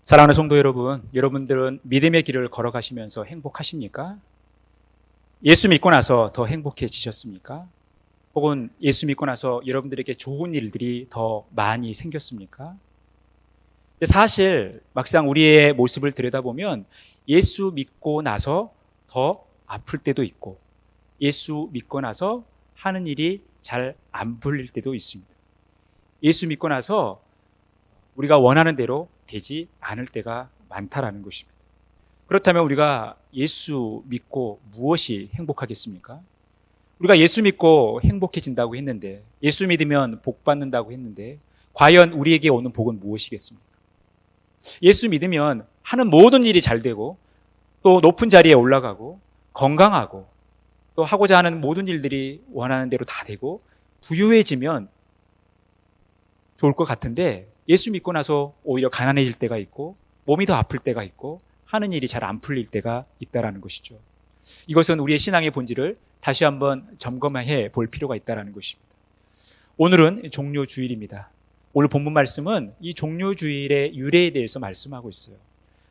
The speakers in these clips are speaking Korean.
사랑하는 성도 여러분, 여러분들은 믿음의 길을 걸어가시면서 행복하십니까? 예수 믿고 나서 더 행복해지셨습니까? 혹은 예수 믿고 나서 여러분들에게 좋은 일들이 더 많이 생겼습니까? 사실 막상 우리의 모습을 들여다보면 예수 믿고 나서 더 아플 때도 있고 예수 믿고 나서 하는 일이 잘 안 풀릴 때도 있습니다. 예수 믿고 나서 우리가 원하는 대로 되지 않을 때가 많다라는 것입니다. 그렇다면 우리가 예수 믿고 무엇이 행복하겠습니까? 우리가 예수 믿고 행복해진다고 했는데, 예수 믿으면 복 받는다고 했는데, 과연 우리에게 오는 복은 무엇이겠습니까? 예수 믿으면 하는 모든 일이 잘 되고, 또 높은 자리에 올라가고, 건강하고, 또 하고자 하는 모든 일들이 원하는 대로 다 되고, 부유해지면 좋을 것 같은데, 예수 믿고 나서 오히려 가난해질 때가 있고 몸이 더 아플 때가 있고 하는 일이 잘 안 풀릴 때가 있다는 것이죠. 이것은 우리의 신앙의 본질을 다시 한번 점검해 볼 필요가 있다는 것입니다. 오늘은 종료주일입니다. 오늘 본문 말씀은 이 종료주일의 유래에 대해서 말씀하고 있어요.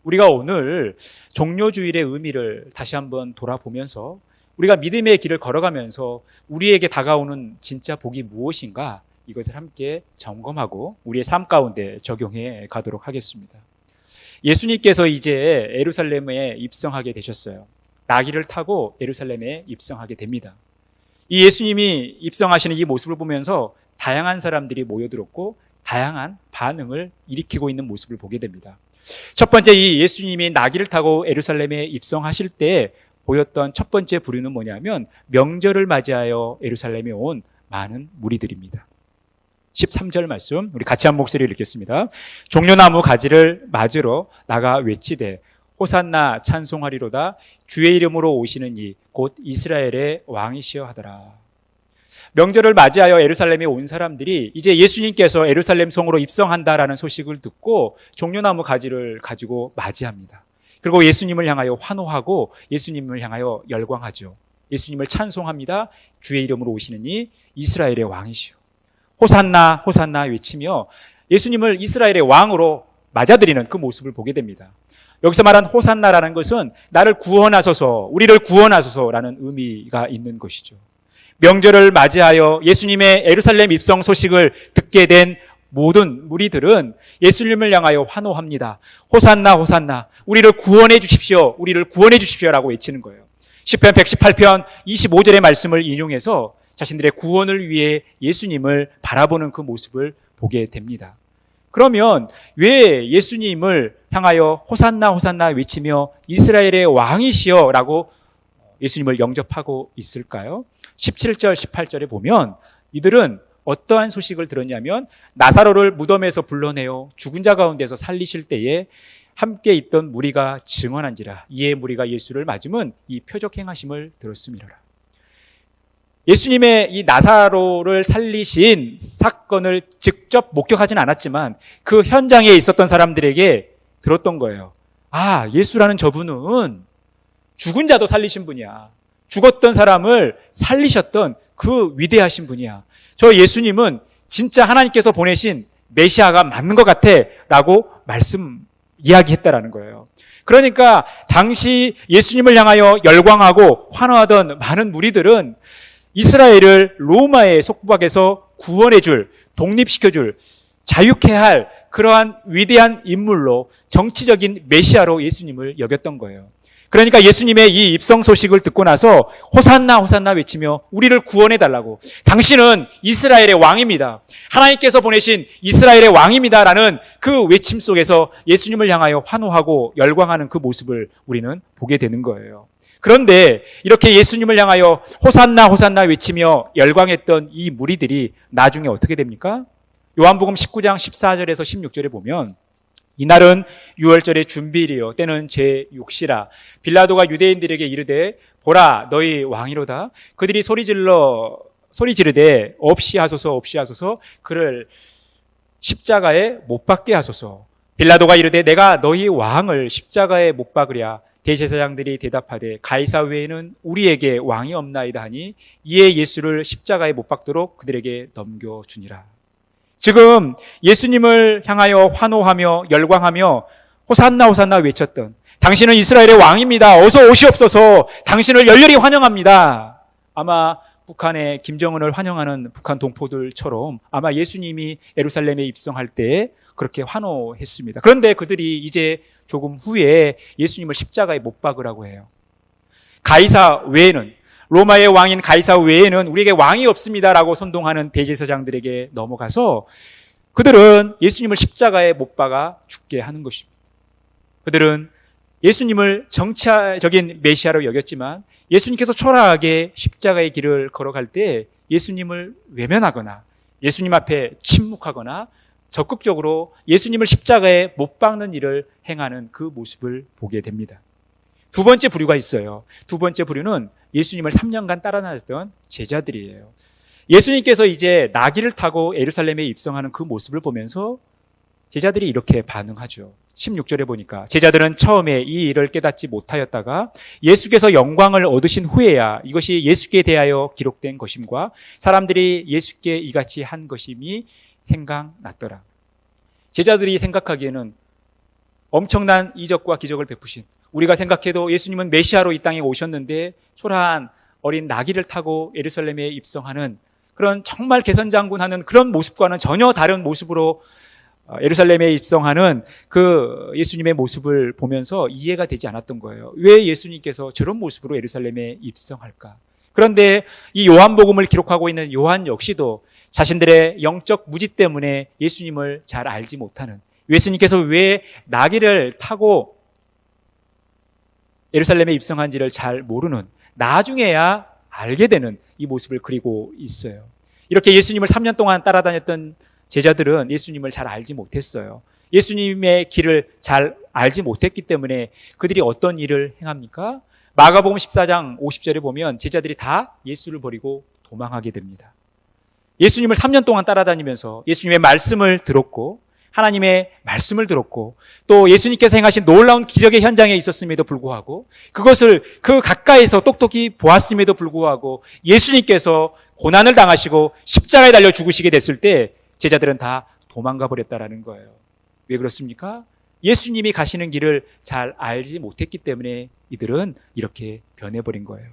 우리가 오늘 종료주일의 의미를 다시 한번 돌아보면서 우리가 믿음의 길을 걸어가면서 우리에게 다가오는 진짜 복이 무엇인가, 이것을 함께 점검하고 우리의 삶 가운데 적용해 가도록 하겠습니다. 예수님께서 이제 예루살렘에 입성하게 되셨어요. 나귀를 타고 예루살렘에 입성하게 됩니다. 이 예수님이 입성하시는 이 모습을 보면서 다양한 사람들이 모여들었고 다양한 반응을 일으키고 있는 모습을 보게 됩니다. 첫 번째, 이 예수님이 나귀를 타고 예루살렘에 입성하실 때 보였던 첫 번째 부류는 뭐냐면 명절을 맞이하여 예루살렘에 온 많은 무리들입니다. 13절 말씀 우리 같이 한 목소리를 읽겠습니다. 종려나무 가지를 맞으러 나가 외치되 호산나 찬송하리로다 주의 이름으로 오시는 이 곧 이스라엘의 왕이시여 하더라. 명절을 맞이하여 예루살렘에 온 사람들이 이제 예수님께서 예루살렘 성으로 입성한다라는 소식을 듣고 종려나무 가지를 가지고 맞이합니다. 그리고 예수님을 향하여 환호하고 예수님을 향하여 열광하죠. 예수님을 찬송합니다. 주의 이름으로 오시는 이 이스라엘의 왕이시여. 호산나 호산나 외치며 예수님을 이스라엘의 왕으로 맞아들이는 그 모습을 보게 됩니다. 여기서 말한 호산나라는 것은 나를 구원하소서, 우리를 구원하소서라는 의미가 있는 것이죠. 명절을 맞이하여 예수님의 예루살렘 입성 소식을 듣게 된 모든 무리들은 예수님을 향하여 환호합니다. 호산나 호산나, 우리를 구원해 주십시오, 우리를 구원해 주십시오라고 외치는 거예요. 시편 118편 25절의 말씀을 인용해서 자신들의 구원을 위해 예수님을 바라보는 그 모습을 보게 됩니다. 그러면 왜 예수님을 향하여 호산나 호산나 외치며 이스라엘의 왕이시여 라고 예수님을 영접하고 있을까요? 17절 18절에 보면 이들은 어떠한 소식을 들었냐면 나사로를 무덤에서 불러내어 죽은 자 가운데서 살리실 때에 함께 있던 무리가 증언한지라. 이에 무리가 예수를 맞으면 이 표적 행하심을 들었음이라. 예수님의 이 나사로를 살리신 사건을 직접 목격하진 않았지만 그 현장에 있었던 사람들에게 들었던 거예요. 아, 예수라는 저분은 죽은 자도 살리신 분이야. 죽었던 사람을 살리셨던 그 위대하신 분이야. 저 예수님은 진짜 하나님께서 보내신 메시아가 맞는 것 같아 라고 이야기했다라는 거예요. 그러니까 당시 예수님을 향하여 열광하고 환호하던 많은 무리들은 이스라엘을 로마의 속박에서 구원해줄, 독립시켜줄, 자유케 할 그러한 위대한 인물로, 정치적인 메시아로 예수님을 여겼던 거예요. 그러니까 예수님의 이 입성 소식을 듣고 나서 호산나 호산나 외치며 우리를 구원해달라고, 당신은 이스라엘의 왕입니다, 하나님께서 보내신 이스라엘의 왕입니다라는 그 외침 속에서 예수님을 향하여 환호하고 열광하는 그 모습을 우리는 보게 되는 거예요. 그런데 이렇게 예수님을 향하여 호산나 호산나 외치며 열광했던 이 무리들이 나중에 어떻게 됩니까? 요한복음 19장 14절에서 16절에 보면 이날은 유월절의 준비일이요 때는 제6시라. 빌라도가 유대인들에게 이르되 보라 너희 왕이로다. 그들이 소리 지르되 없이 하소서 그를 십자가에 못 박게 하소서. 빌라도가 이르되 내가 너희 왕을 십자가에 못 박으랴. 대제사장들이 대답하되 가이사 외에는 우리에게 왕이 없나이다 하니 이에 예수를 십자가에 못 박도록 그들에게 넘겨주니라. 지금 예수님을 향하여 환호하며 열광하며 호산나 호산나 외쳤던, 당신은 이스라엘의 왕입니다. 어서 오시옵소서. 당신을 열렬히 환영합니다. 아마 북한의 김정은을 환영하는 북한 동포들처럼 아마 예수님이 예루살렘에 입성할 때 그렇게 환호했습니다. 그런데 그들이 이제 조금 후에 예수님을 십자가에 못 박으라고 해요. 가이사 외에는, 로마의 왕인 가이사 외에는 우리에게 왕이 없습니다라고 선동하는 대제사장들에게 넘어가서 그들은 예수님을 십자가에 못 박아 죽게 하는 것입니다. 그들은 예수님을 정치적인 메시아로 여겼지만 예수님께서 초라하게 십자가의 길을 걸어갈 때 예수님을 외면하거나 예수님 앞에 침묵하거나 적극적으로 예수님을 십자가에 못 박는 일을 행하는 그 모습을 보게 됩니다. 두 번째 부류가 있어요. 두 번째 부류는 예수님을 3년간 따라다녔던 제자들이에요. 예수님께서 이제 나귀를 타고 예루살렘에 입성하는 그 모습을 보면서 제자들이 이렇게 반응하죠. 16절에 보니까 제자들은 처음에 이 일을 깨닫지 못하였다가 예수께서 영광을 얻으신 후에야 이것이 예수께 대하여 기록된 것임과 사람들이 예수께 이같이 한 것임이 생각났더라. 제자들이 생각하기에는 엄청난 이적과 기적을 베푸신, 우리가 생각해도 예수님은 메시아로 이 땅에 오셨는데 초라한 어린 나귀를 타고 예루살렘에 입성하는 그런 정말 개선장군하는 그런 모습과는 전혀 다른 모습으로 예루살렘에 입성하는 그 예수님의 모습을 보면서 이해가 되지 않았던 거예요. 왜 예수님께서 저런 모습으로 예루살렘에 입성할까? 그런데 이 요한복음을 기록하고 있는 요한 역시도 자신들의 영적 무지 때문에 예수님을 잘 알지 못하는, 예수님께서 왜 나귀를 타고 예루살렘에 입성한지를 잘 모르는, 나중에야 알게 되는 이 모습을 그리고 있어요. 이렇게 예수님을 3년 동안 따라다녔던 제자들은 예수님을 잘 알지 못했어요. 예수님의 길을 잘 알지 못했기 때문에 그들이 어떤 일을 행합니까? 마가복음 14장 50절에 보면 제자들이 다 예수를 버리고 도망하게 됩니다. 예수님을 3년 동안 따라다니면서 예수님의 말씀을 들었고 하나님의 말씀을 들었고 또 예수님께서 행하신 놀라운 기적의 현장에 있었음에도 불구하고 그것을 그 가까이서 똑똑히 보았음에도 불구하고 예수님께서 고난을 당하시고 십자가에 달려 죽으시게 됐을 때 제자들은 다 도망가 버렸다라는 거예요. 왜 그렇습니까? 예수님이 가시는 길을 잘 알지 못했기 때문에 이들은 이렇게 변해버린 거예요.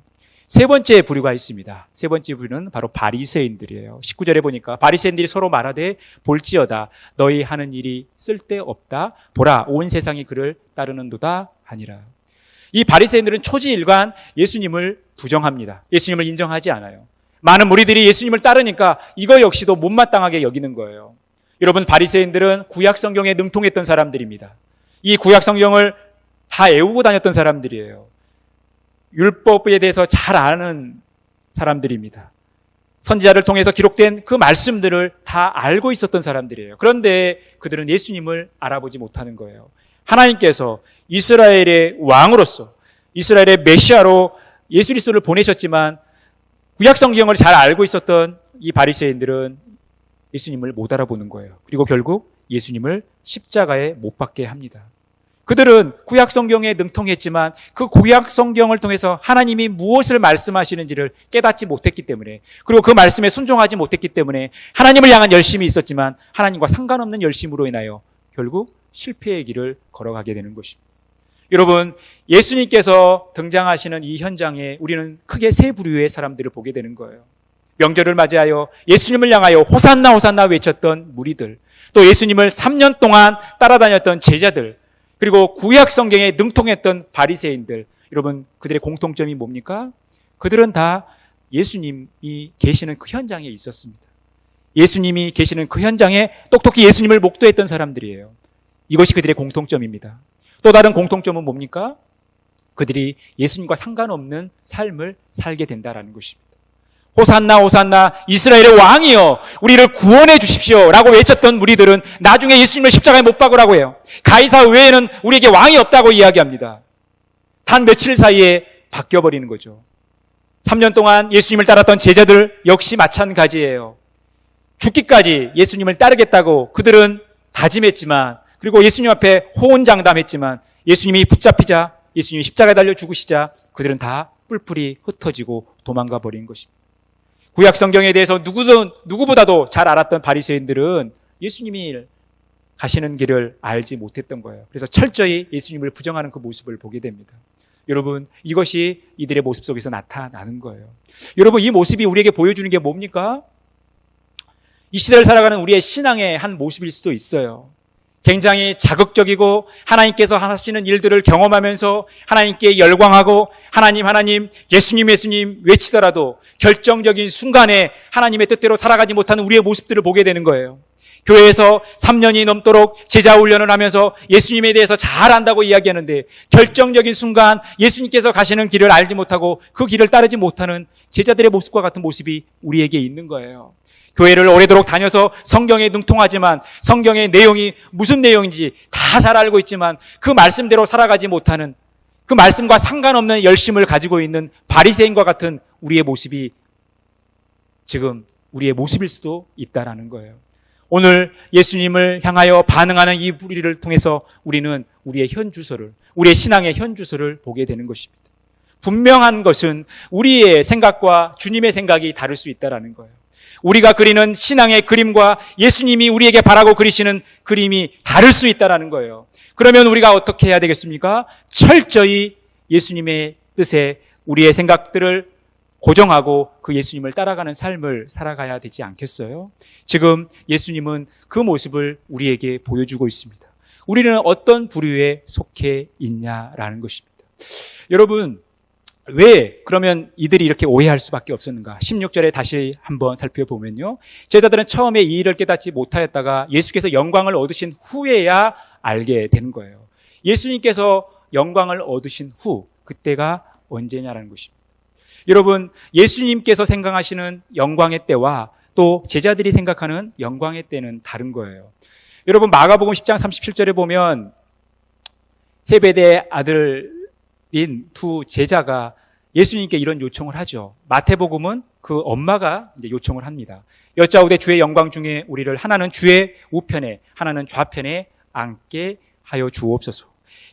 세 번째 부류가 있습니다. 세 번째 부류는 바로 바리새인들이에요. 19절에 보니까 바리새인들이 서로 말하되 볼지어다 너희 하는 일이 쓸데없다 보라 온 세상이 그를 따르는도다 하니라. 이 바리새인들은 초지일관 예수님을 부정합니다. 예수님을 인정하지 않아요. 많은 무리들이 예수님을 따르니까 이거 역시도 못마땅하게 여기는 거예요. 여러분, 바리새인들은 구약 성경에 능통했던 사람들입니다. 이 구약 성경을 다 외우고 다녔던 사람들이에요. 율법에 대해서 잘 아는 사람들입니다. 선지자를 통해서 기록된 그 말씀들을 다 알고 있었던 사람들이에요. 그런데 그들은 예수님을 알아보지 못하는 거예요. 하나님께서 이스라엘의 왕으로서 이스라엘의 메시아로 예수 그리스도를 보내셨지만 구약 성경을 잘 알고 있었던 이 바리새인들은 예수님을 못 알아보는 거예요. 그리고 결국 예수님을 십자가에 못 박게 합니다. 그들은 구약 성경에 능통했지만 그 구약 성경을 통해서 하나님이 무엇을 말씀하시는지를 깨닫지 못했기 때문에, 그리고 그 말씀에 순종하지 못했기 때문에 하나님을 향한 열심이 있었지만 하나님과 상관없는 열심으로 인하여 결국 실패의 길을 걸어가게 되는 것입니다. 여러분, 예수님께서 등장하시는 이 현장에 우리는 크게 세 부류의 사람들을 보게 되는 거예요. 명절을 맞이하여 예수님을 향하여 호산나 호산나 외쳤던 무리들, 또 예수님을 3년 동안 따라다녔던 제자들, 그리고 구약 성경에 능통했던 바리새인들. 여러분, 그들의 공통점이 뭡니까? 그들은 다 예수님이 계시는 그 현장에 있었습니다. 예수님이 계시는 그 현장에 똑똑히 예수님을 목도했던 사람들이에요. 이것이 그들의 공통점입니다. 또 다른 공통점은 뭡니까? 그들이 예수님과 상관없는 삶을 살게 된다는 것입니다. 호산나 호산나 이스라엘의 왕이여 우리를 구원해 주십시오 라고 외쳤던 무리들은 나중에 예수님을 십자가에 못 박으라고 해요. 가이사 외에는 우리에게 왕이 없다고 이야기합니다. 단 며칠 사이에 바뀌어버리는 거죠. 3년 동안 예수님을 따랐던 제자들 역시 마찬가지예요. 죽기까지 예수님을 따르겠다고 그들은 다짐했지만, 그리고 예수님 앞에 호언장담했지만 예수님이 붙잡히자, 예수님이 십자가에 달려 죽으시자 그들은 다 뿔뿔이 흩어지고 도망가 버린 것입니다. 구약 성경에 대해서 누구보다도 잘 알았던 바리새인들은 예수님이 가시는 길을 알지 못했던 거예요. 그래서 철저히 예수님을 부정하는 그 모습을 보게 됩니다. 여러분, 이것이 이들의 모습 속에서 나타나는 거예요. 여러분, 이 모습이 우리에게 보여주는 게 뭡니까? 이 시대를 살아가는 우리의 신앙의 한 모습일 수도 있어요. 굉장히 자극적이고 하나님께서 하시는 일들을 경험하면서 하나님께 열광하고 하나님, 예수님 외치더라도 결정적인 순간에 하나님의 뜻대로 살아가지 못하는 우리의 모습들을 보게 되는 거예요. 교회에서 3년이 넘도록 제자 훈련을 하면서 예수님에 대해서 잘 안다고 이야기하는데 결정적인 순간 예수님께서 가시는 길을 알지 못하고 그 길을 따르지 못하는 제자들의 모습과 같은 모습이 우리에게 있는 거예요. 교회를 오래도록 다녀서 성경에 능통하지만 성경의 내용이 무슨 내용인지 다 잘 알고 있지만 그 말씀대로 살아가지 못하는, 그 말씀과 상관없는 열심을 가지고 있는 바리새인과 같은 우리의 모습이 지금 우리의 모습일 수도 있다라는 거예요. 오늘 예수님을 향하여 반응하는 이 우리를 통해서 우리는 우리의 현 주소를, 우리의 신앙의 현 주소를 보게 되는 것입니다. 분명한 것은 우리의 생각과 주님의 생각이 다를 수 있다라는 거예요. 우리가 그리는 신앙의 그림과 예수님이 우리에게 바라고 그리시는 그림이 다를 수 있다라는 거예요. 그러면 우리가 어떻게 해야 되겠습니까? 철저히 예수님의 뜻에 우리의 생각들을 고정하고 그 예수님을 따라가는 삶을 살아가야 되지 않겠어요? 지금 예수님은 그 모습을 우리에게 보여주고 있습니다. 우리는 어떤 부류에 속해 있냐라는 것입니다. 여러분, 왜 그러면 이들이 이렇게 오해할 수밖에 없었는가? 16절에 다시 한번 살펴보면요, 제자들은 처음에 이 일을 깨닫지 못하였다가 예수께서 영광을 얻으신 후에야 알게 되는 거예요. 예수님께서 영광을 얻으신 후, 그때가 언제냐라는 것입니다. 여러분, 예수님께서 생각하시는 영광의 때와 또 제자들이 생각하는 영광의 때는 다른 거예요. 여러분, 마가복음 10장 37절에 보면 세베대의 아들인 두 제자가 예수님께 이런 요청을 하죠. 마태복음은 그 엄마가 이제 요청을 합니다. 여짜오되 주의 영광 중에 우리를 하나는 주의 우편에 하나는 좌편에 앉게 하여 주옵소서.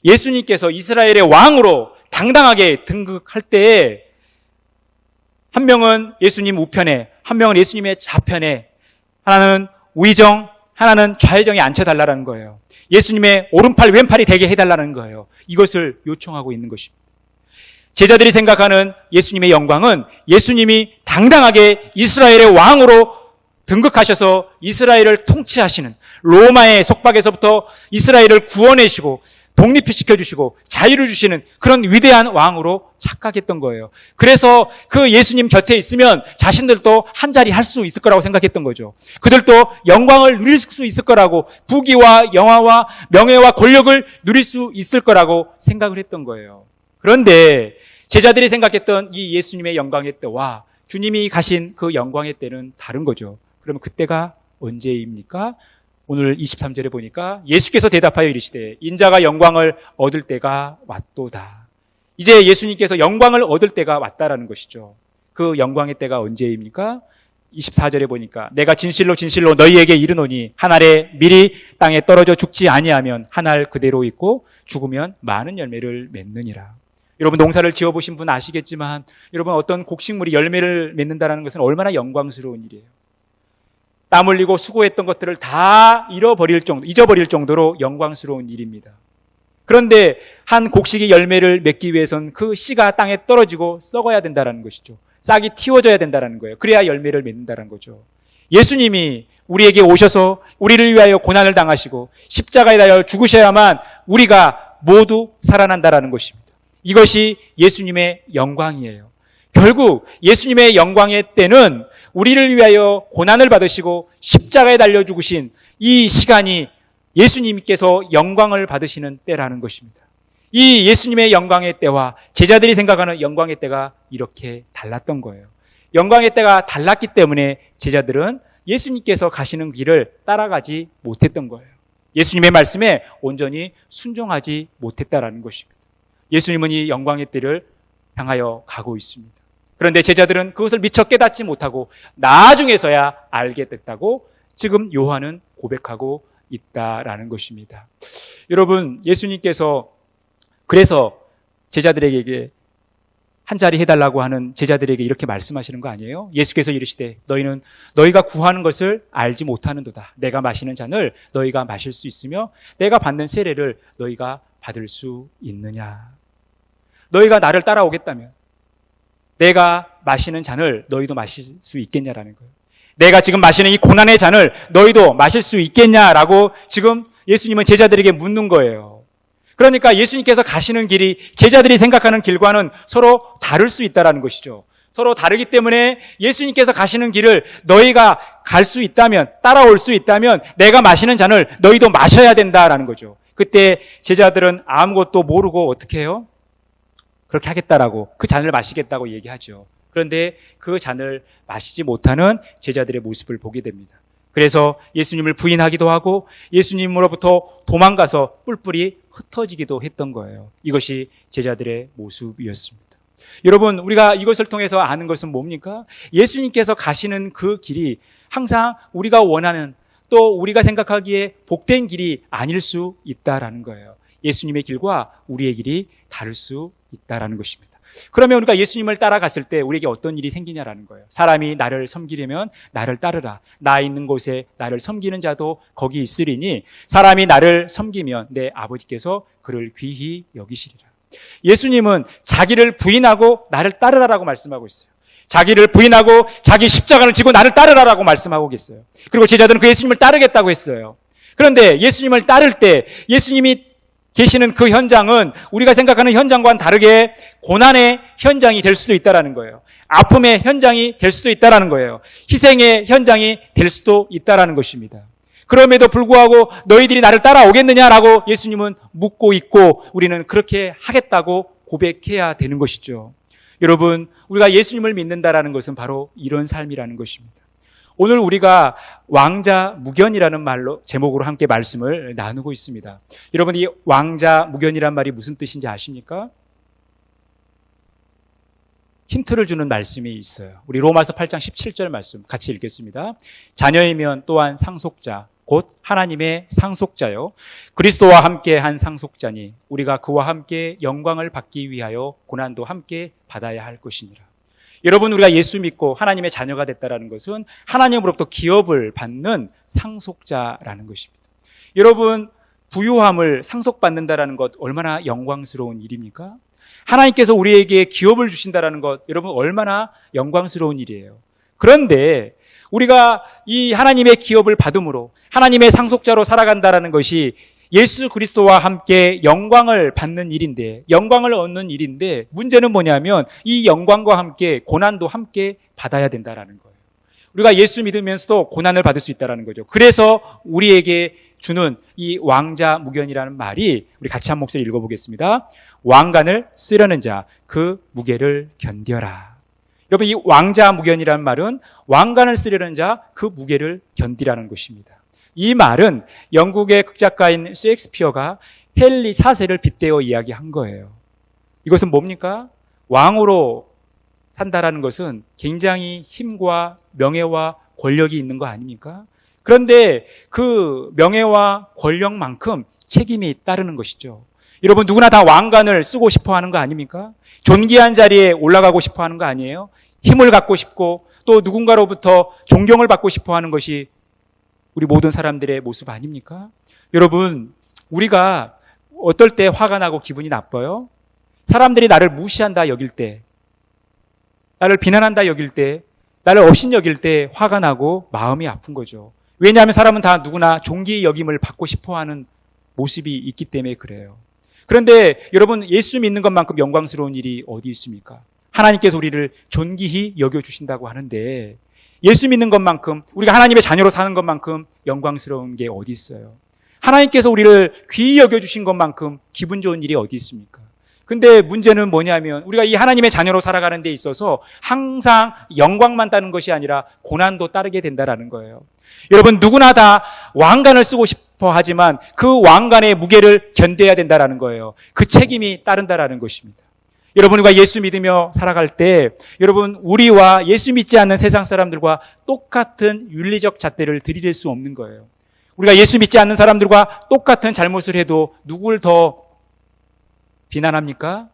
예수님께서 이스라엘의 왕으로 당당하게 등극할 때에 한 명은 예수님 우편에, 한 명은 예수님의 좌편에, 하나는 우의정, 하나는 좌회정에 앉혀달라는 거예요. 예수님의 오른팔 왼팔이 되게 해달라는 거예요. 이것을 요청하고 있는 것입니다. 제자들이 생각하는 예수님의 영광은 예수님이 당당하게 이스라엘의 왕으로 등극하셔서 이스라엘을 통치하시는, 로마의 속박에서부터 이스라엘을 구원해주시고 독립시켜주시고 자유를 주시는 그런 위대한 왕으로 착각했던 거예요. 그래서 그 예수님 곁에 있으면 자신들도 한 자리 할 수 있을 거라고 생각했던 거죠. 그들도 영광을 누릴 수 있을 거라고, 부귀와 영화와 명예와 권력을 누릴 수 있을 거라고 생각을 했던 거예요. 그런데 제자들이 생각했던 이 예수님의 영광의 때와 주님이 가신 그 영광의 때는 다른 거죠. 그러면 그때가 언제입니까? 오늘 23절에 보니까 예수께서 대답하여 이르시되 인자가 영광을 얻을 때가 왔도다. 이제 예수님께서 영광을 얻을 때가 왔다라는 것이죠. 그 영광의 때가 언제입니까? 24절에 보니까 내가 진실로 너희에게 이르노니 한 알에 밀이 땅에 떨어져 죽지 아니하면 한 알 그대로 있고 죽으면 많은 열매를 맺느니라. 여러분, 농사를 지어보신 분 아시겠지만 여러분, 어떤 곡식물이 열매를 맺는다는 것은 얼마나 영광스러운 일이에요. 땀 흘리고 수고했던 것들을 다 잊어버릴 정도로 영광스러운 일입니다. 그런데 한 곡식이 열매를 맺기 위해선 그 씨가 땅에 떨어지고 썩어야 된다는 것이죠. 싹이 틔워져야 된다는 거예요. 그래야 열매를 맺는다는 거죠. 예수님이 우리에게 오셔서 우리를 위하여 고난을 당하시고 십자가에 달려 죽으셔야만 우리가 모두 살아난다는 것입니다. 이것이 예수님의 영광이에요. 결국 예수님의 영광의 때는 우리를 위하여 고난을 받으시고 십자가에 달려 죽으신 이 시간이 예수님께서 영광을 받으시는 때라는 것입니다. 이 예수님의 영광의 때와 제자들이 생각하는 영광의 때가 이렇게 달랐던 거예요. 영광의 때가 달랐기 때문에 제자들은 예수님께서 가시는 길을 따라가지 못했던 거예요. 예수님의 말씀에 온전히 순종하지 못했다라는 것입니다. 예수님은 이 영광의 때를 향하여 가고 있습니다. 그런데 제자들은 그것을 미처 깨닫지 못하고 나중에서야 알게 됐다고 지금 요한은 고백하고 있다라는 것입니다. 여러분, 예수님께서 그래서 제자들에게 한 자리 해달라고 하는 제자들에게 이렇게 말씀하시는 거 아니에요? 예수께서 이르시되 너희는 너희가 구하는 것을 알지 못하는도다. 내가 마시는 잔을 너희가 마실 수 있으며 내가 받는 세례를 너희가 받을 수 있느냐. 너희가 나를 따라오겠다면 내가 마시는 잔을 너희도 마실 수 있겠냐라는 거예요. 내가 지금 마시는 이 고난의 잔을 너희도 마실 수 있겠냐라고 지금 예수님은 제자들에게 묻는 거예요. 그러니까 예수님께서 가시는 길이 제자들이 생각하는 길과는 서로 다를 수 있다는 것이죠. 서로 다르기 때문에 예수님께서 가시는 길을 너희가 갈 수 있다면, 따라올 수 있다면 내가 마시는 잔을 너희도 마셔야 된다라는 거죠. 그때 제자들은 아무것도 모르고 어떻게 해요? 그렇게 하겠다라고, 그 잔을 마시겠다고 얘기하죠. 그런데 그 잔을 마시지 못하는 제자들의 모습을 보게 됩니다. 그래서 예수님을 부인하기도 하고 예수님으로부터 도망가서 뿔뿔이 흩어지기도 했던 거예요. 이것이 제자들의 모습이었습니다. 여러분, 우리가 이것을 통해서 아는 것은 뭡니까? 예수님께서 가시는 그 길이 항상 우리가 원하는, 또 우리가 생각하기에 복된 길이 아닐 수 있다라는 거예요. 예수님의 길과 우리의 길이 다를 수 있다라는 것입니다. 그러면 우리가 예수님을 따라갔을 때 우리에게 어떤 일이 생기냐라는 거예요. 사람이 나를 섬기려면 나를 따르라. 나 있는 곳에 나를 섬기는 자도 거기 있으리니 사람이 나를 섬기면 내 아버지께서 그를 귀히 여기시리라. 예수님은 자기를 부인하고 나를 따르라라고 말씀하고 있어요. 자기를 부인하고 자기 십자가를 지고 나를 따르라라고 말씀하고 계세요. 그리고 제자들은 그 예수님을 따르겠다고 했어요. 그런데 예수님을 따를 때 예수님이 계시는 그 현장은 우리가 생각하는 현장과는 다르게 고난의 현장이 될 수도 있다는 거예요. 아픔의 현장이 될 수도 있다는 거예요. 희생의 현장이 될 수도 있다는 것입니다. 그럼에도 불구하고 너희들이 나를 따라오겠느냐라고 예수님은 묻고 있고 우리는 그렇게 하겠다고 고백해야 되는 것이죠. 여러분, 우리가 예수님을 믿는다라는 것은 바로 이런 삶이라는 것입니다. 오늘 우리가 왕자무견이라는 말로 제목으로 함께 말씀을 나누고 있습니다. 여러분, 이 왕자무견이란 말이 무슨 뜻인지 아십니까? 힌트를 주는 말씀이 있어요. 우리 로마서 8장 17절 말씀 같이 읽겠습니다. 자녀이면 또한 상속자, 곧 하나님의 상속자요 그리스도와 함께 한 상속자니 우리가 그와 함께 영광을 받기 위하여 고난도 함께 받아야 할 것이니라. 여러분, 우리가 예수 믿고 하나님의 자녀가 됐다는 것은 하나님으로부터 기업을 받는 상속자라는 것입니다. 여러분, 부유함을 상속받는다는 것 얼마나 영광스러운 일입니까? 하나님께서 우리에게 기업을 주신다는 것 여러분 얼마나 영광스러운 일이에요. 그런데 우리가 이 하나님의 기업을 받음으로 하나님의 상속자로 살아간다는 것이 예수 그리스도와 함께 영광을 받는 일인데, 영광을 얻는 일인데 문제는 뭐냐면 이 영광과 함께 고난도 함께 받아야 된다는 거예요. 우리가 예수 믿으면서도 고난을 받을 수 있다는 거죠. 그래서 우리에게 주는 이 왕자무견이라는 말이, 우리 같이 한 목소리 읽어보겠습니다. 왕관을 쓰려는 자 그 무게를 견뎌라. 여러분, 이 왕자무견이라는 말은 왕관을 쓰려는 자 그 무게를 견디라는 것입니다. 이 말은 영국의 극작가인 셰익스피어가 헨리 4세를 빗대어 이야기한 거예요. 이것은 뭡니까? 왕으로 산다라는 것은 굉장히 힘과 명예와 권력이 있는 거 아닙니까? 그런데 그 명예와 권력만큼 책임이 따르는 것이죠. 여러분, 누구나 다 왕관을 쓰고 싶어 하는 거 아닙니까? 존귀한 자리에 올라가고 싶어 하는 거 아니에요? 힘을 갖고 싶고 또 누군가로부터 존경을 받고 싶어 하는 것이 우리 모든 사람들의 모습 아닙니까? 여러분, 우리가 어떨 때 화가 나고 기분이 나빠요? 사람들이 나를 무시한다 여길 때, 나를 비난한다 여길 때, 나를 업신 여길 때 화가 나고 마음이 아픈 거죠. 왜냐하면 사람은 다 누구나 존귀 여김을 받고 싶어하는 모습이 있기 때문에 그래요. 그런데 여러분, 예수 믿는 것만큼 영광스러운 일이 어디 있습니까? 하나님께서 우리를 존귀히 여겨주신다고 하는데 예수 믿는 것만큼, 우리가 하나님의 자녀로 사는 것만큼 영광스러운 게 어디 있어요? 하나님께서 우리를 귀히 여겨주신 것만큼 기분 좋은 일이 어디 있습니까? 근데 문제는 뭐냐면 우리가 이 하나님의 자녀로 살아가는 데 있어서 항상 영광만 따는 것이 아니라 고난도 따르게 된다는 거예요. 여러분, 누구나 다 왕관을 쓰고 싶어 하지만 그 왕관의 무게를 견뎌야 된다는 거예요. 그 책임이 따른다는 것입니다. 여러분, 우리가 예수 믿으며 살아갈 때 여러분, 우리와 예수 믿지 않는 세상 사람들과 똑같은 윤리적 잣대를 들이댈 수 없는 거예요. 우리가 예수 믿지 않는 사람들과 똑같은 잘못을 해도 누구를 더 비난합니까?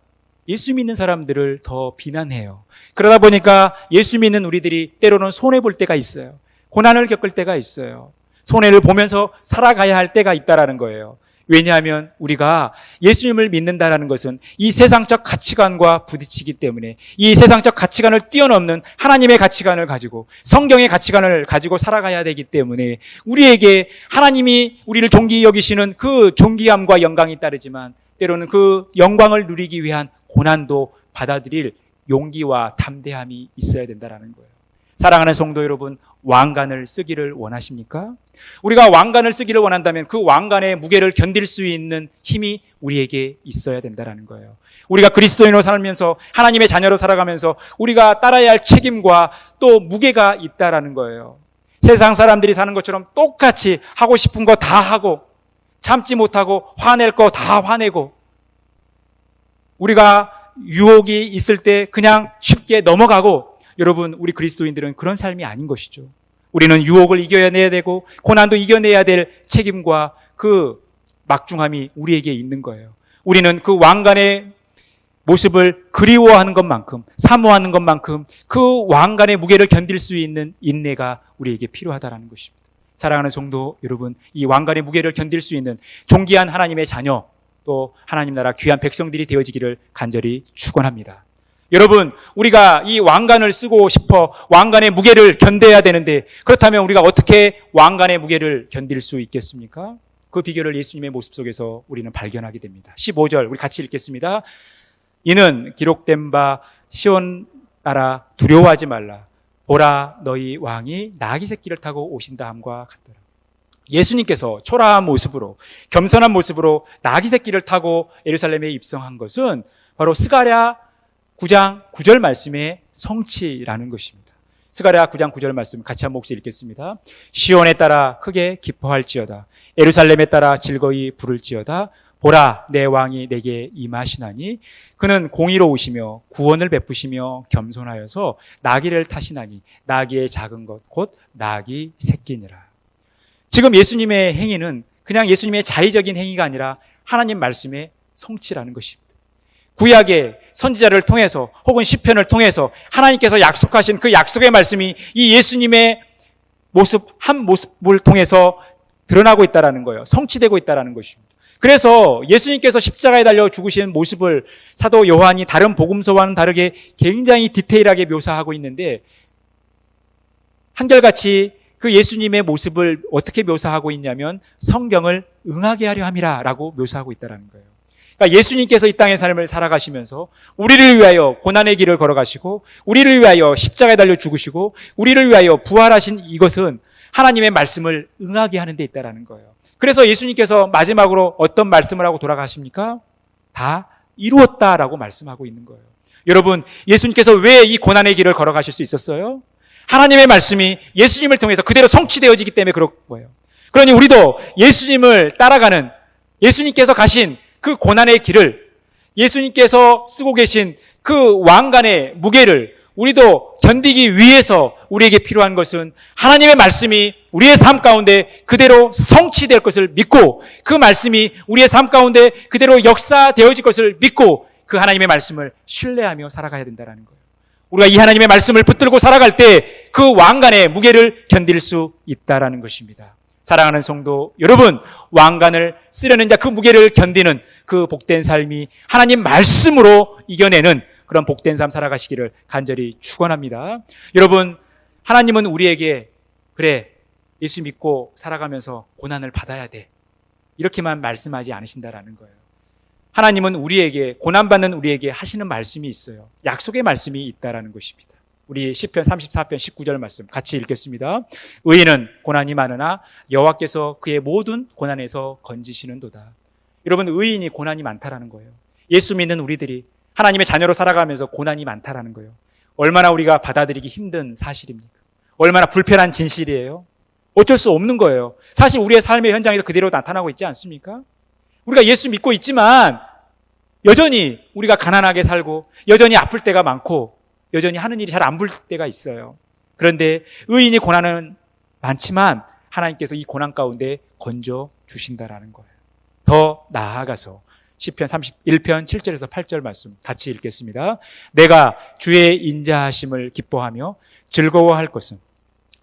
예수 믿는 사람들을 더 비난해요. 그러다 보니까 예수 믿는 우리들이 때로는 손해볼 때가 있어요. 고난을 겪을 때가 있어요. 손해를 보면서 살아가야 할 때가 있다라는 거예요. 왜냐하면 우리가 예수님을 믿는다라는 것은 이 세상적 가치관과 부딪히기 때문에 이 세상적 가치관을 뛰어넘는 하나님의 가치관을 가지고 성경의 가치관을 가지고 살아가야 되기 때문에 우리에게 하나님이 우리를 존귀히 여기시는 그 존귀함과 영광이 따르지만 때로는 그 영광을 누리기 위한 고난도 받아들일 용기와 담대함이 있어야 된다는 거예요. 사랑하는 성도 여러분, 왕관을 쓰기를 원하십니까? 우리가 왕관을 쓰기를 원한다면 그 왕관의 무게를 견딜 수 있는 힘이 우리에게 있어야 된다는 거예요. 우리가 그리스도인으로 살면서 하나님의 자녀로 살아가면서 우리가 따라야 할 책임과 또 무게가 있다는 거예요. 세상 사람들이 사는 것처럼 똑같이 하고 싶은 거 다 하고 참지 못하고 화낼 거 다 화내고 우리가 유혹이 있을 때 그냥 쉽게 넘어가고 여러분, 우리 그리스도인들은 그런 삶이 아닌 것이죠. 우리는 유혹을 이겨내야 되고 고난도 이겨내야 될 책임과 그 막중함이 우리에게 있는 거예요. 우리는 그 왕관의 모습을 그리워하는 것만큼, 사모하는 것만큼 그 왕관의 무게를 견딜 수 있는 인내가 우리에게 필요하다는 것입니다. 사랑하는 성도 여러분, 이 왕관의 무게를 견딜 수 있는 존귀한 하나님의 자녀, 또 하나님 나라 귀한 백성들이 되어지기를 간절히 축원합니다. 여러분, 우리가 이 왕관을 쓰고 싶어 왕관의 무게를 견뎌야 되는데 그렇다면 우리가 어떻게 왕관의 무게를 견딜 수 있겠습니까? 그 비결을 예수님의 모습 속에서 우리는 발견하게 됩니다. 15절 우리 같이 읽겠습니다. 이는 기록된 바 시온나라 두려워하지 말라. 보라 너희 왕이 나귀 새끼를 타고 오신다 함과 같더라. 예수님께서 초라한 모습으로 겸손한 모습으로 나귀 새끼를 타고 예루살렘에 입성한 것은 바로 스가랴 9장 9절 말씀의 성취라는 것입니다. 스가랴 9장 9절 말씀 같이 한 목소리 읽겠습니다. 시온에 따라 크게 기뻐할지어다. 예루살렘에 따라 즐거이 부를지어다. 보라 내 왕이 내게 임하시나니 그는 공의로우시며 구원을 베푸시며 겸손하여서 나귀를 타시나니 나귀의 작은 것 곧 나귀 새끼니라. 지금 예수님의 행위는 그냥 예수님의 자의적인 행위가 아니라 하나님 말씀의 성취라는 것입니다. 구약의 선지자를 통해서 혹은 시편을 통해서 하나님께서 약속하신 그 약속의 말씀이 이 예수님의 모습 한 모습을 통해서 드러나고 있다는 거예요. 성취되고 있다는 것입니다. 그래서 예수님께서 십자가에 달려 죽으신 모습을 사도 요한이 다른 복음서와는 다르게 굉장히 디테일하게 묘사하고 있는데 한결같이 그 예수님의 모습을 어떻게 묘사하고 있냐면 성경을 응하게 하려 함이라라고 묘사하고 있다는 거예요. 그러니까 예수님께서 이 땅의 삶을 살아가시면서 우리를 위하여 고난의 길을 걸어가시고 우리를 위하여 십자가에 달려 죽으시고 우리를 위하여 부활하신 이것은 하나님의 말씀을 응하게 하는 데 있다는 거예요. 그래서 예수님께서 마지막으로 어떤 말씀을 하고 돌아가십니까? 다 이루었다라고 말씀하고 있는 거예요. 여러분, 예수님께서 왜 이 고난의 길을 걸어가실 수 있었어요? 하나님의 말씀이 예수님을 통해서 그대로 성취되어지기 때문에 그런 거예요. 그러니 우리도 예수님을 따라가는 예수님께서 가신 그 고난의 길을 예수님께서 쓰고 계신 그 왕관의 무게를 우리도 견디기 위해서 우리에게 필요한 것은 하나님의 말씀이 우리의 삶 가운데 그대로 성취될 것을 믿고 그 말씀이 우리의 삶 가운데 그대로 역사되어질 것을 믿고 그 하나님의 말씀을 신뢰하며 살아가야 된다는 거예요. 우리가 이 하나님의 말씀을 붙들고 살아갈 때 그 왕관의 무게를 견딜 수 있다는 것입니다. 사랑하는 성도 여러분, 왕관을 쓰려는 자 그 무게를 견디는 그 복된 삶이 하나님 말씀으로 이겨내는 그런 복된 삶 살아가시기를 간절히 축원합니다. 여러분, 하나님은 우리에게 그래 예수 믿고 살아가면서 고난을 받아야 돼 이렇게만 말씀하지 않으신다라는 거예요. 하나님은 우리에게 고난받는 우리에게 하시는 말씀이 있어요. 약속의 말씀이 있다라는 것입니다. 우리 시편 34편 19절 말씀 같이 읽겠습니다. 의인은 고난이 많으나 여호와께서 그의 모든 고난에서 건지시는도다. 여러분, 의인이 고난이 많다라는 거예요. 예수 믿는 우리들이 하나님의 자녀로 살아가면서 고난이 많다라는 거예요. 얼마나 우리가 받아들이기 힘든 사실입니까? 얼마나 불편한 진실이에요. 어쩔 수 없는 거예요. 사실 우리의 삶의 현장에서 그대로 나타나고 있지 않습니까? 우리가 예수 믿고 있지만 여전히 우리가 가난하게 살고 여전히 아플 때가 많고 여전히 하는 일이 잘 안 불 때가 있어요. 그런데 의인이 고난은 많지만 하나님께서 이 고난 가운데 건져 주신다라는 거예요. 더 나아가서 시편 31편 7절에서 8절 말씀 같이 읽겠습니다. 내가 주의 인자하심을 기뻐하며 즐거워할 것은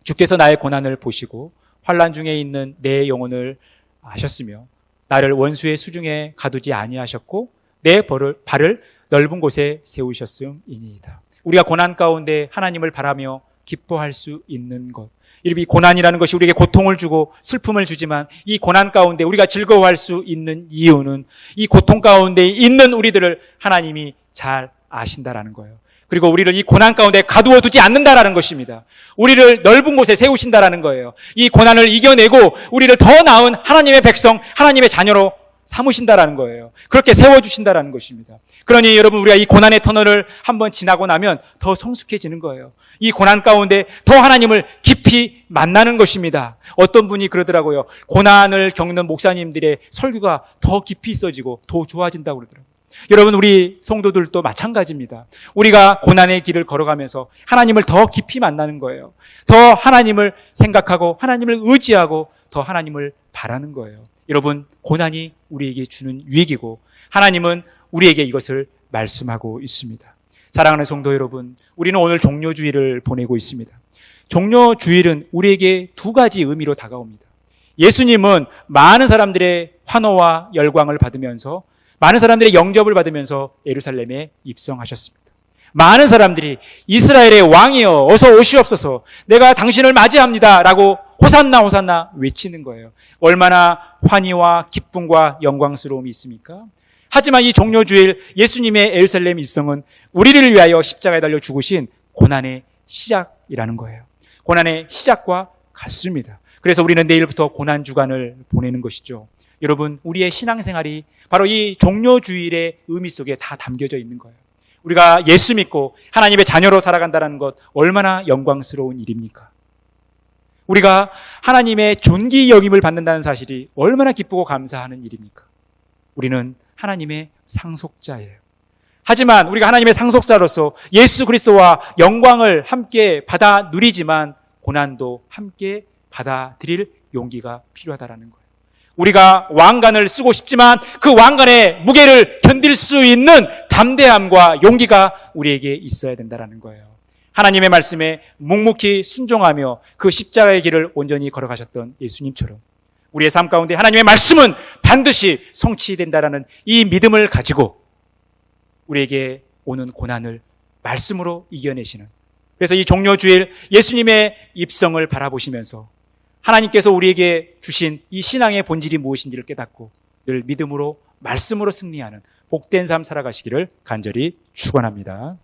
주께서 나의 고난을 보시고 환난 중에 있는 내 영혼을 아셨으며 나를 원수의 수중에 가두지 아니하셨고 내 발을 넓은 곳에 세우셨음이니이다. 우리가 고난 가운데 하나님을 바라며 기뻐할 수 있는 것, 이 고난이라는 것이 우리에게 고통을 주고 슬픔을 주지만 이 고난 가운데 우리가 즐거워할 수 있는 이유는 이 고통 가운데 있는 우리들을 하나님이 잘 아신다라는 거예요. 그리고 우리를 이 고난 가운데 가두어 두지 않는다라는 것입니다. 우리를 넓은 곳에 세우신다라는 거예요. 이 고난을 이겨내고 우리를 더 나은 하나님의 백성, 하나님의 자녀로 삼으신다라는 거예요. 그렇게 세워주신다라는 것입니다. 그러니 여러분, 우리가 이 고난의 터널을 한번 지나고 나면 더 성숙해지는 거예요. 이 고난 가운데 더 하나님을 깊이 만나는 것입니다. 어떤 분이 그러더라고요. 고난을 겪는 목사님들의 설교가 더 깊이 있어지고 더 좋아진다고 그러더라고요. 여러분, 우리 성도들도 마찬가지입니다. 우리가 고난의 길을 걸어가면서 하나님을 더 깊이 만나는 거예요. 더 하나님을 생각하고 하나님을 의지하고 더 하나님을 바라는 거예요. 여러분, 고난이 우리에게 주는 유익이고 하나님은 우리에게 이것을 말씀하고 있습니다. 사랑하는 성도 여러분, 우리는 오늘 종료주일을 보내고 있습니다. 종료주일은 우리에게 두 가지 의미로 다가옵니다. 예수님은 많은 사람들의 환호와 열광을 받으면서 많은 사람들의 영접을 받으면서 예루살렘에 입성하셨습니다. 많은 사람들이 이스라엘의 왕이여 어서 오시옵소서, 내가 당신을 맞이합니다 라고 호산나 호산나 외치는 거예요. 얼마나 환희와 기쁨과 영광스러움이 있습니까? 하지만 이 종료주일 예수님의 예루살렘 입성은 우리를 위하여 십자가에 달려 죽으신 고난의 시작이라는 거예요. 고난의 시작과 같습니다. 그래서 우리는 내일부터 고난주간을 보내는 것이죠. 여러분, 우리의 신앙생활이 바로 이 종료주일의 의미 속에 다 담겨져 있는 거예요. 우리가 예수 믿고 하나님의 자녀로 살아간다는 것 얼마나 영광스러운 일입니까? 우리가 하나님의 존귀 여김을 받는다는 사실이 얼마나 기쁘고 감사하는 일입니까? 우리는 하나님의 상속자예요. 하지만 우리가 하나님의 상속자로서 예수 그리스도와 영광을 함께 받아 누리지만 고난도 함께 받아들일 용기가 필요하다는 거예요. 우리가 왕관을 쓰고 싶지만 그 왕관의 무게를 견딜 수 있는 담대함과 용기가 우리에게 있어야 된다는 거예요. 하나님의 말씀에 묵묵히 순종하며 그 십자가의 길을 온전히 걸어가셨던 예수님처럼 우리의 삶 가운데 하나님의 말씀은 반드시 성취된다라는 이 믿음을 가지고 우리에게 오는 고난을 말씀으로 이겨내시는, 그래서 이 종료주일 예수님의 입성을 바라보시면서 하나님께서 우리에게 주신 이 신앙의 본질이 무엇인지를 깨닫고 늘 믿음으로 말씀으로 승리하는 복된 삶 살아가시기를 간절히 축원합니다.